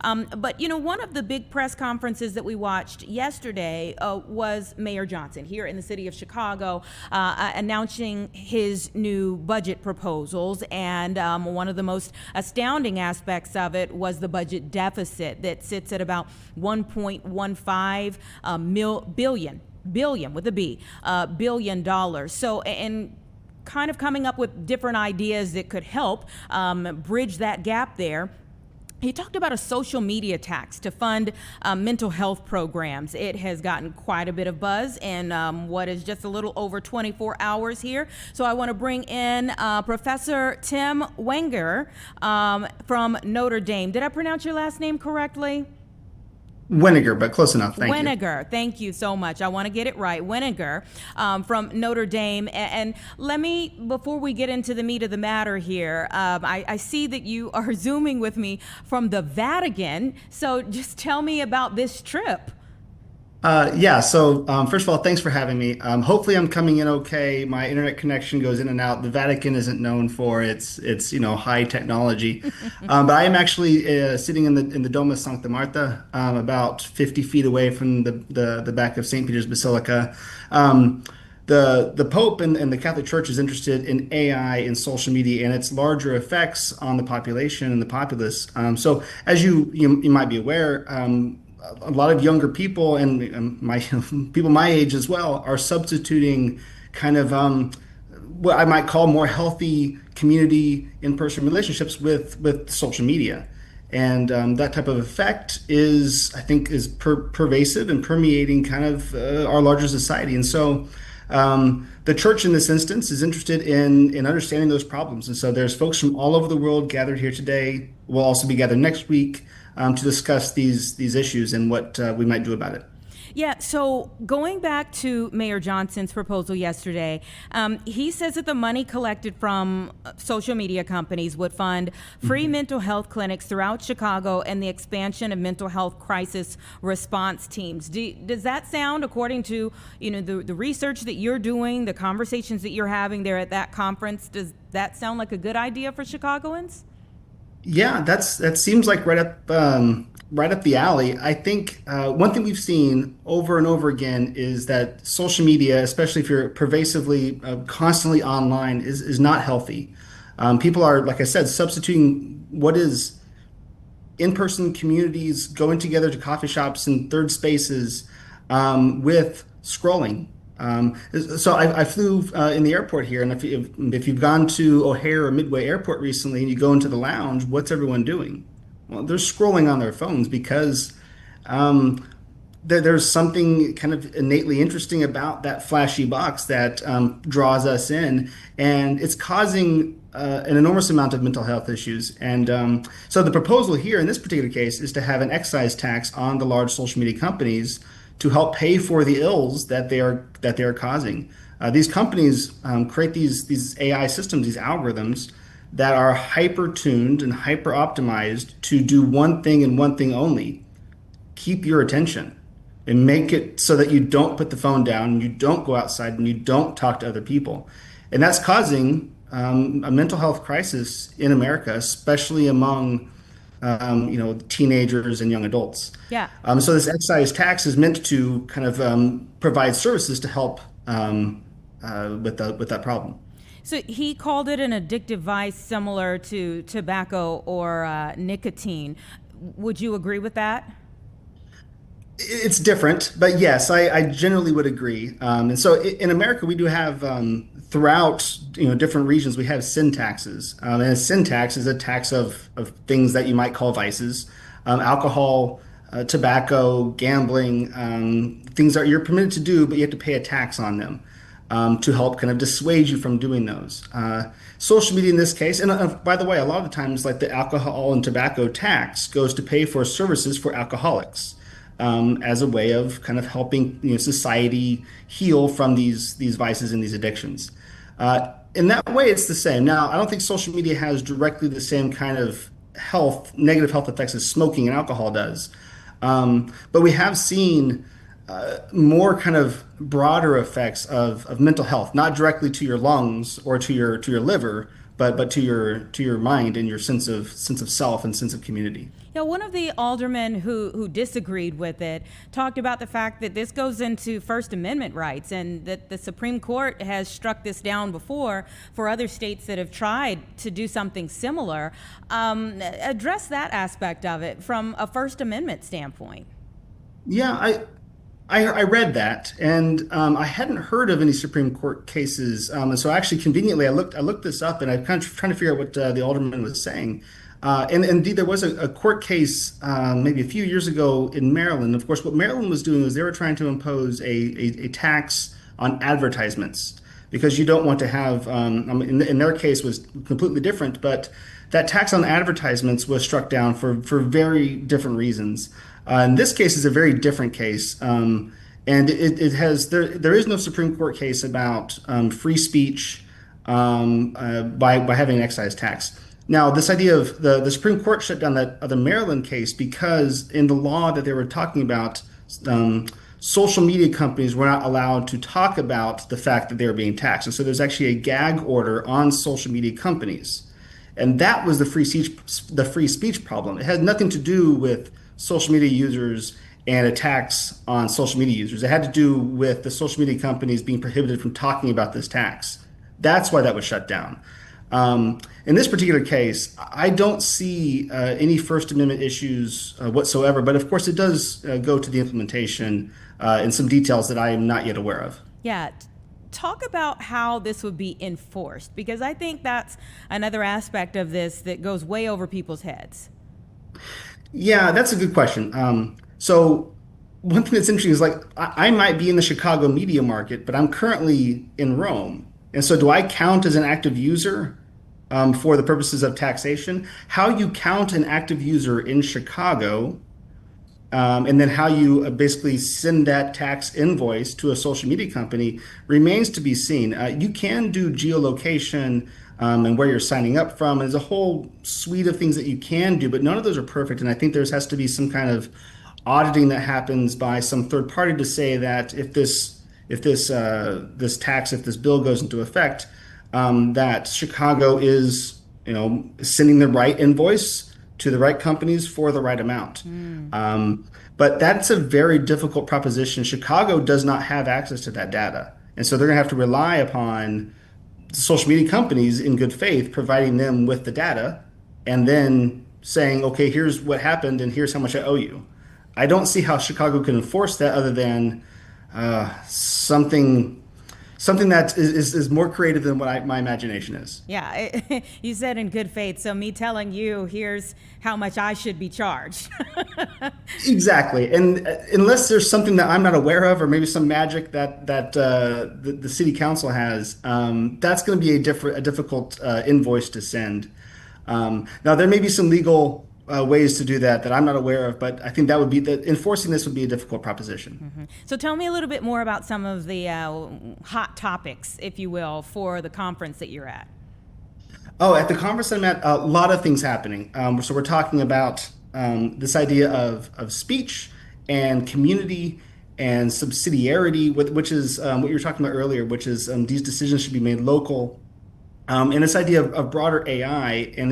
But, one of the big press conferences that we watched yesterday was Mayor Johnson here in the city of Chicago announcing his new budget proposals. And one of the most astounding aspects of it was the budget deficit that sits at about 1.15 billion with a B, billion dollars. So, and kind of coming up with different ideas that could help bridge that gap there. He talked about a social media tax to fund mental health programs. It has gotten quite a bit of buzz in what is just a little over 24 hours here. So I want to bring in Professor Tim Wenger from Notre Dame. Did I pronounce your last name correctly? Weniger, but close enough. Thank you. Weniger, thank you so much. I want to get it right. Weniger from Notre Dame. And let me, before we get into the meat of the matter here, I see that you are Zooming with me from the Vatican. So just tell me about this trip. So first of all, thanks for having me. Hopefully I'm coming in okay. My internet connection goes in and out. The Vatican isn't known for its high technology. But I am actually sitting in the Dome of Sancta Marta, about 50 feet away from the back of St. Peter's Basilica. The Pope and the Catholic Church is interested in AI and social media and its larger effects on the population and the populace. So as you might be aware, a lot of younger people and people my age as well are substituting kind of what I might call more healthy community in-person relationships with social media. And that type of effect I think is pervasive and permeating kind of our larger society. And so the church in this instance is interested in understanding those problems. And so there's folks from all over the world gathered here today. We'll also be gathered next week to discuss these issues and what we might do about it. Yeah, so going back to Mayor Johnson's proposal yesterday, he says that the money collected from social media companies would fund free mental health clinics throughout Chicago and the expansion of mental health crisis response teams. Does that sound, according to the research that you're doing, the conversations that you're having there at that conference, does that sound like a good idea for Chicagoans? Yeah, that seems like right up the alley. I think one thing we've seen over and over again is that social media, especially if you're pervasively, constantly online, is not healthy. People are, like I said, substituting what is in-person communities, going together to coffee shops and third spaces with scrolling. So I flew in the airport here, and if you've gone to O'Hare or Midway Airport recently and you go into the lounge, what's everyone doing? Well, they're scrolling on their phones because there's something kind of innately interesting about that flashy box that draws us in, and it's causing an enormous amount of mental health issues. And so the proposal here in this particular case is to have an excise tax on the large social media companies to help pay for the ills that they are causing. These companies create these AI systems, these algorithms that are hyper tuned and hyper optimized to do one thing and one thing only: keep your attention and make it so that you don't put the phone down, and you don't go outside, and you don't talk to other people. And that's causing a mental health crisis in America, especially among teenagers and young adults. Yeah. So this excise tax is meant to kind of provide services to help with that problem. So he called it an addictive vice similar to tobacco or nicotine. Would you agree with that? It's different, but yes, I generally would agree. And so in America, we do have throughout different regions, we have sin taxes. And a sin tax is a tax of things that you might call vices, alcohol, tobacco, gambling, things that you're permitted to do, but you have to pay a tax on them to help kind of dissuade you from doing those. Social media in this case, and by the way, a lot of the times, like the alcohol and tobacco tax goes to pay for services for alcoholics. As a way of kind of helping society heal from these vices and these addictions. In that way, it's the same. Now, I don't think social media has directly the same kind of negative health effects as smoking and alcohol does. But we have seen more kind of broader effects of mental health, not directly to your lungs or to your liver, but to your mind and your sense of self and sense of community. Yeah, one of the aldermen who disagreed with it talked about the fact that this goes into First Amendment rights and that the Supreme Court has struck this down before for other states that have tried to do something similar. Address that aspect of it from a First Amendment standpoint. Yeah, I read that, and I hadn't heard of any Supreme Court cases. And so actually, conveniently, I looked this up, and I kind of trying to figure out what the alderman was saying. And indeed, there was a court case maybe a few years ago in Maryland. Of course, what Maryland was doing was they were trying to impose a tax on advertisements because you don't want to have. In their case, was completely different, but that tax on advertisements was struck down for very different reasons. In this case is a very different case, and it has there is no Supreme Court case about free speech by having an excise tax. Now, this idea of the Supreme Court shut down that other Maryland case because in the law that they were talking about, social media companies were not allowed to talk about the fact that they were being taxed, and so there's actually a gag order on social media companies, and that was the free speech problem. It had nothing to do with social media users and a tax on social media users. It had to do with the social media companies being prohibited from talking about this tax. That's why that was shut down. In this particular case, I don't see any First Amendment issues whatsoever, but of course it does go to the implementation in some details that I am not yet aware of. Yeah. Talk about how this would be enforced, because I think that's another aspect of this that goes way over people's heads. Yeah, that's a good question. So one thing that's interesting is like I might be in the Chicago media market, but I'm currently in Rome. And so do I count as an active user for the purposes of taxation? How you count an active user in Chicago, and then how you basically send that tax invoice to a social media company remains to be seen. You can do geolocation and where you're signing up from. There's a whole suite of things that you can do, but none of those are perfect. And I think there has to be some kind of auditing that happens by some third party to say that if this bill goes into effect, that Chicago is sending the right invoice to the right companies for the right amount. But that's a very difficult proposition. Chicago does not have access to that data. And so they're going to have to rely upon social media companies in good faith, providing them with the data and then saying, okay, here's what happened and here's how much I owe you. I don't see how Chicago can enforce that other than something that is more creative than what my imagination is. Yeah, you said in good faith, so me telling you, here's how much I should be charged. Exactly, and unless there's something that I'm not aware of, or maybe some magic that the city council has, that's going to be a difficult invoice to send. Now, there may be some legal ways to do that I'm not aware of, but I think that would be enforcing this would be a difficult proposition. Mm-hmm. So tell me a little bit more about some of the hot topics, if you will, for the conference that you're at. Oh, at the conference I'm at, a lot of things happening. So we're talking about this idea of speech and community and subsidiarity, which is what you were talking about earlier, which is these decisions should be made local. And this idea of broader AI and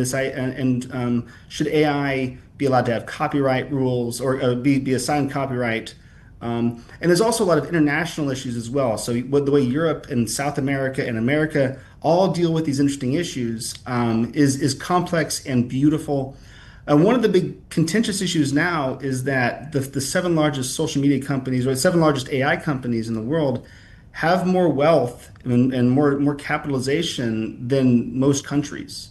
should AI be allowed to have copyright rules or be assigned copyright? And there's also a lot of international issues as well. So the way Europe and South America and America all deal with these interesting issues is complex and beautiful. One of the big contentious issues now is that the seven largest social media companies, or the seven largest AI companies in the world, have more wealth and more capitalization than most countries.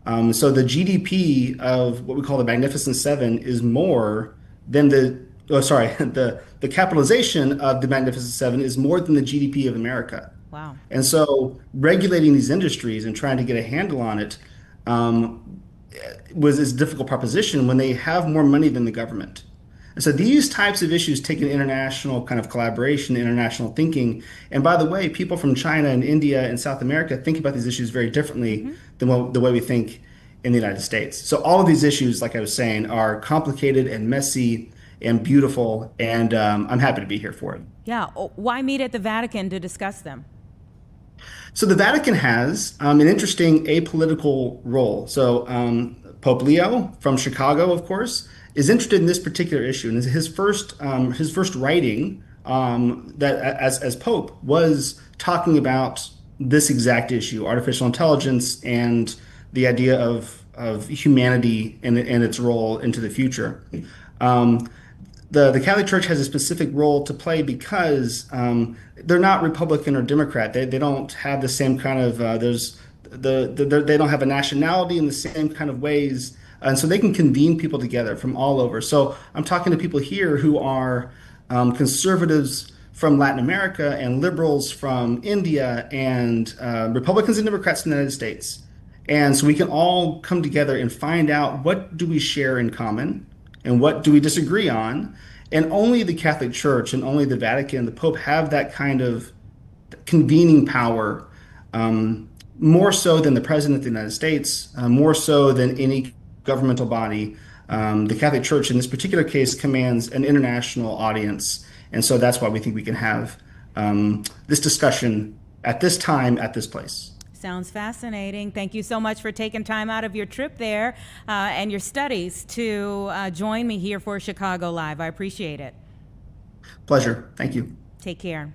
So the GDP of what we call the Magnificent Seven is more than the capitalization of the Magnificent Seven is more than the GDP of America. Wow. And so regulating these industries and trying to get a handle on it was a difficult proposition when they have more money than the government. And so these types of issues take an international kind of collaboration, international thinking. And by the way, people from China and India and South America think about these issues very differently than the way we think in the United States. So all of these issues, like I was saying, are complicated and messy and beautiful. And I'm happy to be here for it. Yeah. Why meet at the Vatican to discuss them? So the Vatican has an interesting apolitical role. So Pope Leo from Chicago, of course, is interested in this particular issue, and his first writing that as Pope was talking about this exact issue, artificial intelligence, and the idea of humanity and its role into the future. Um, the Catholic Church has a specific role to play because they're not Republican or Democrat. They don't have the same kind of they don't have a nationality in the same kind of ways, and so they can convene people together from all over. So I'm talking to people here who are conservatives from Latin America and liberals from India and Republicans and Democrats in the United States. And so we can all come together and find out what do we share in common and what do we disagree on. And only the Catholic Church and only the Vatican, the Pope have that kind of convening power, more so than the President of the United States, more so than any governmental body. The Catholic Church, in this particular case, commands an international audience. And so that's why we think we can have this discussion at this time, at this place. Sounds fascinating. Thank you so much for taking time out of your trip there and your studies to join me here for Chicago Live. I appreciate it. Pleasure. Thank you. Take care.